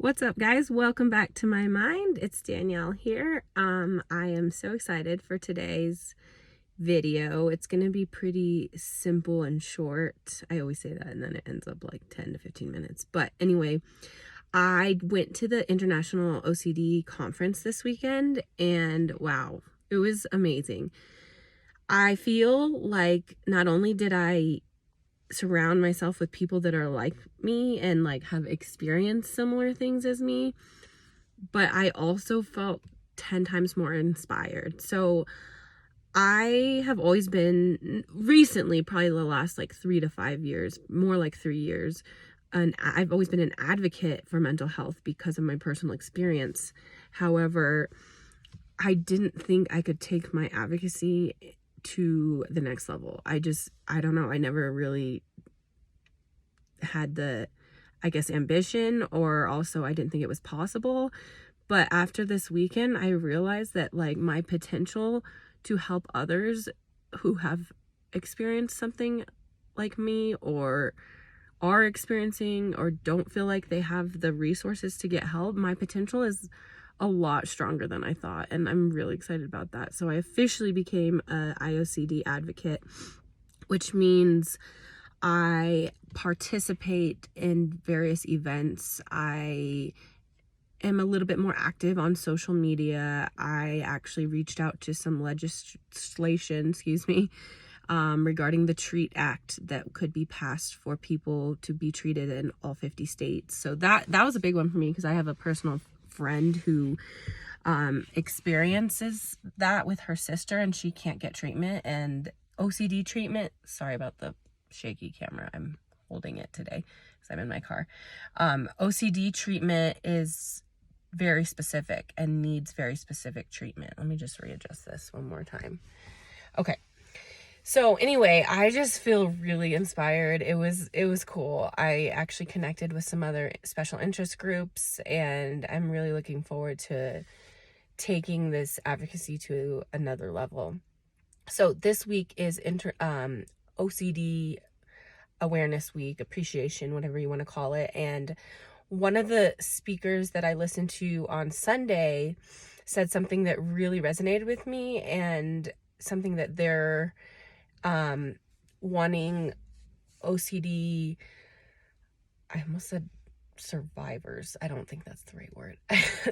What's up, guys? Welcome back to my mind. It's Danielle here. I am so excited for today's video. It's going to be pretty simple and short. I always say that and then it ends up like 10 to 15 minutes. But anyway, I went to the International OCD conference this weekend and wow, it was amazing. I feel like not only did I surround myself with people that are like me and like have experienced similar things as me, but I also felt 10 times more inspired. So I have always been recently, probably the last like 3 to 5 years, more like 3 years, and I've always been an advocate for mental health because of my personal experience. However, I didn't think I could take my advocacy to the next level. I don't know. I never really had the, I guess, ambition, or also I didn't think it was possible. But after this weekend, I realized that like my potential to help others who have experienced something like me or are experiencing or don't feel like they have the resources to get help, my potential is a lot stronger than I thought, and I'm really excited about that. So I officially became a IOCD advocate, which means I participate in various events. I am a little bit more active on social media. I actually reached out to some legislation, regarding the TREAT Act that could be passed for people to be treated in all 50 states. So that was a big one for me because I have a personal friend who experiences that with her sister, and she can't get treatment and OCD treatment. Sorry about the shaky camera. I'm holding it today because I'm in my car. OCD treatment is very specific and needs very specific treatment. Let me just readjust this one more time. Okay. So anyway, I just feel really inspired. It was cool. I actually connected with some other special interest groups, and I'm really looking forward to taking this advocacy to another level. So this week is OCD Awareness Week, appreciation, whatever you want to call it. And one of the speakers that I listened to on Sunday said something that really resonated with me, and something that they're wanting OCD, I almost said survivors. I don't think that's the right word.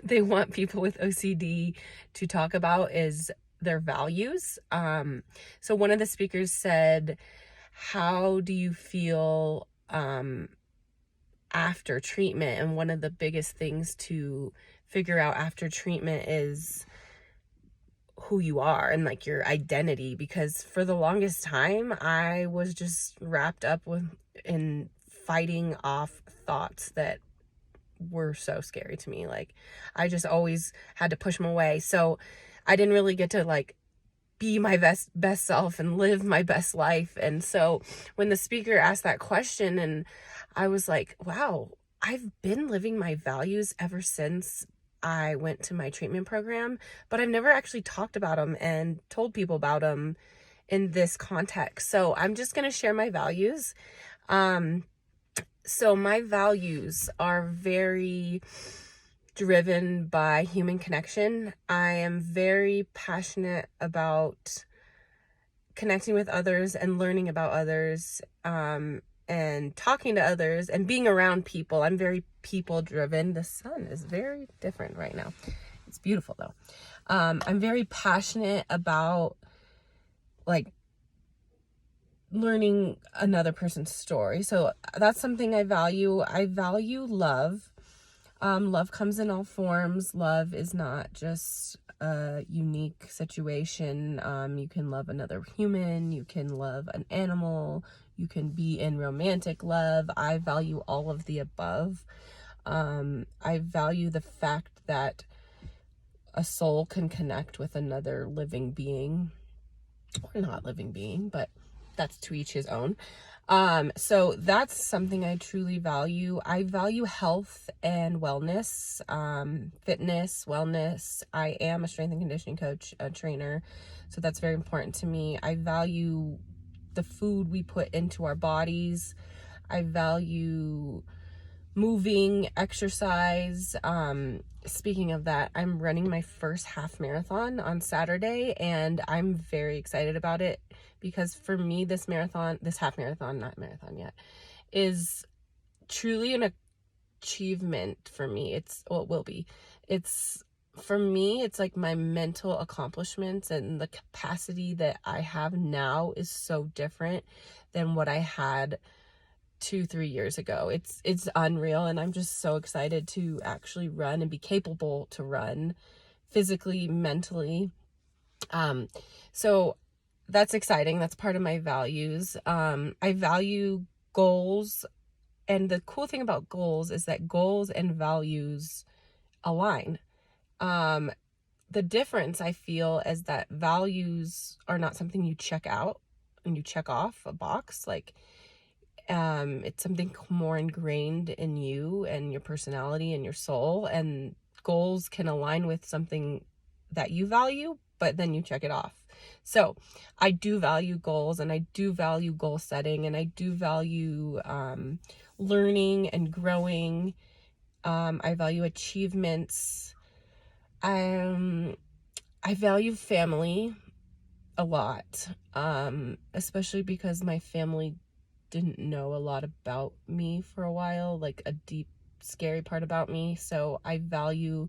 They want people with OCD to talk about is their values. So one of the speakers said, how do you feel after treatment? And one of the biggest things to figure out after treatment is who you are and like your identity, because for the longest time I was just wrapped up in fighting off thoughts that were so scary to me. Like I just always had to push them away, so I didn't really get to like be my best self and live my best life. And so when the speaker asked that question, and I was like, wow, I've been living my values ever since I went to my treatment program, but I've never actually talked about them and told people about them in this context. So I'm just going to share my values. So my values are very driven by human connection. I am very passionate about connecting with others and learning about others, and talking to others and being around people. I'm very people driven. The sun is very different right now. It's beautiful though. I'm very passionate about like learning another person's story. So that's something I value. I value love. Love comes in all forms. Love is not just a unique situation. You can love another human, you can love an animal, you can be in romantic love. I value all of the above. I value the fact that a soul can connect with another living being, or not living being, but that's to each his own. So that's something I truly value. I value health and wellness, fitness, wellness. I am a strength and conditioning coach, a trainer, so that's very important to me. I value the food we put into our bodies. I value moving, exercise. Speaking of that, I'm running my first half marathon on Saturday, and I'm very excited about it because for me, this half marathon, not marathon yet, is truly an achievement for me. Well, it will be. For me, it's like my mental accomplishments and the capacity that I have now is so different than what I had 2-3 years ago. It's unreal, and I'm just so excited to actually run and be capable to run physically, mentally. So that's exciting. That's part of my values. I value goals, and the cool thing about goals is that goals and values align. The difference I feel is that values are not something you check out and you check off a box. Like, it's something more ingrained in you and your personality and your soul, and goals can align with something that you value, but then you check it off. So I do value goals, and I do value goal setting, and I do value learning and growing. I value achievements. I value family a lot, especially because my family didn't know a lot about me for a while, like a deep, scary part about me. So I value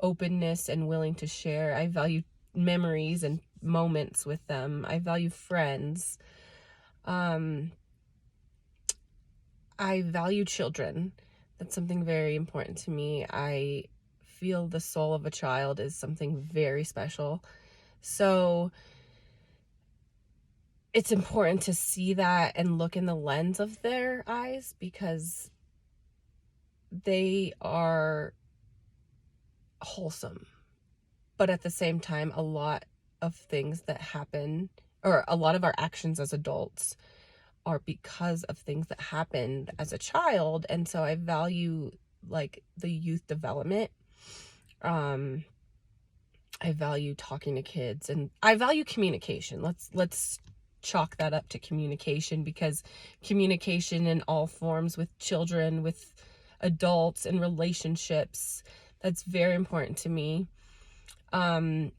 openness and willing to share. I value memories and moments with them. I value friends. I value children. That's something very important to me. I feel the soul of a child is something very special. So it's important to see that and look in the lens of their eyes, because they are wholesome. But at the same time, a lot of things that happen, or a lot of our actions as adults, are because of things that happened as a child. And so I value like the youth development. I value talking to kids, and I value communication. Let's chalk that up to communication, because communication in all forms, with children, with adults, and relationships, that's very important to me. I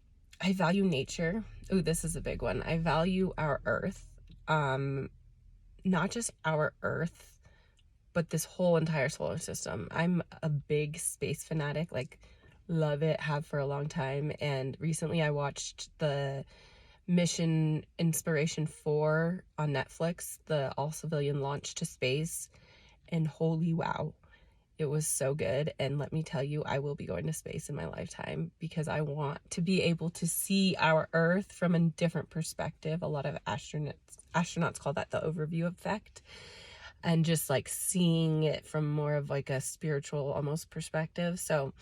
value nature. Ooh, this is a big one. I value our earth. Not just our earth, but this whole entire solar system. I'm a big space fanatic, like love it, have for a long time. And recently I watched the Mission Inspiration 4 on Netflix, the all civilian launch to space, and holy wow, it was so good. And let me tell you, I will be going to space in my lifetime, because I want to be able to see our earth from a different perspective. A lot of astronauts call that the overview effect, and just like seeing it from more of like a spiritual almost perspective. So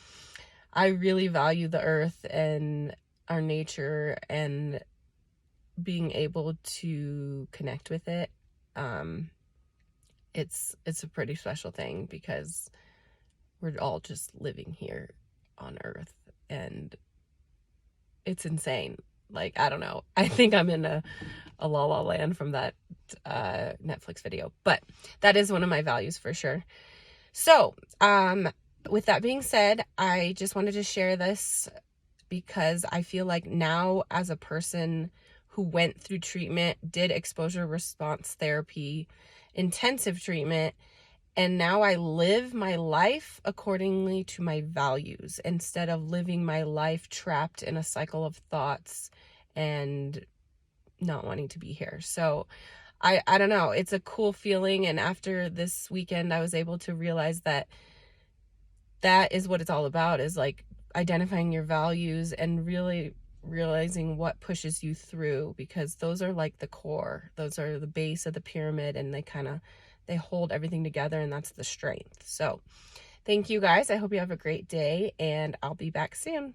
I really value the earth and our nature, and being able to connect with it. It's a pretty special thing, because we're all just living here on earth, and it's insane. Like, I don't know, I think I'm in a la la land from that Netflix video, but that is one of my values for sure. So with that being said, I just wanted to share this because I feel like now, as a person who went through treatment, did exposure response therapy, intensive treatment, and now I live my life accordingly to my values, instead of living my life trapped in a cycle of thoughts and not wanting to be here. So I don't know, it's a cool feeling. And after this weekend, I was able to realize that is what it's all about, is like identifying your values and really realizing what pushes you through, because those are like the core, those are the base of the pyramid, and they hold everything together, and that's the strength. So thank you guys. I hope you have a great day, and I'll be back soon.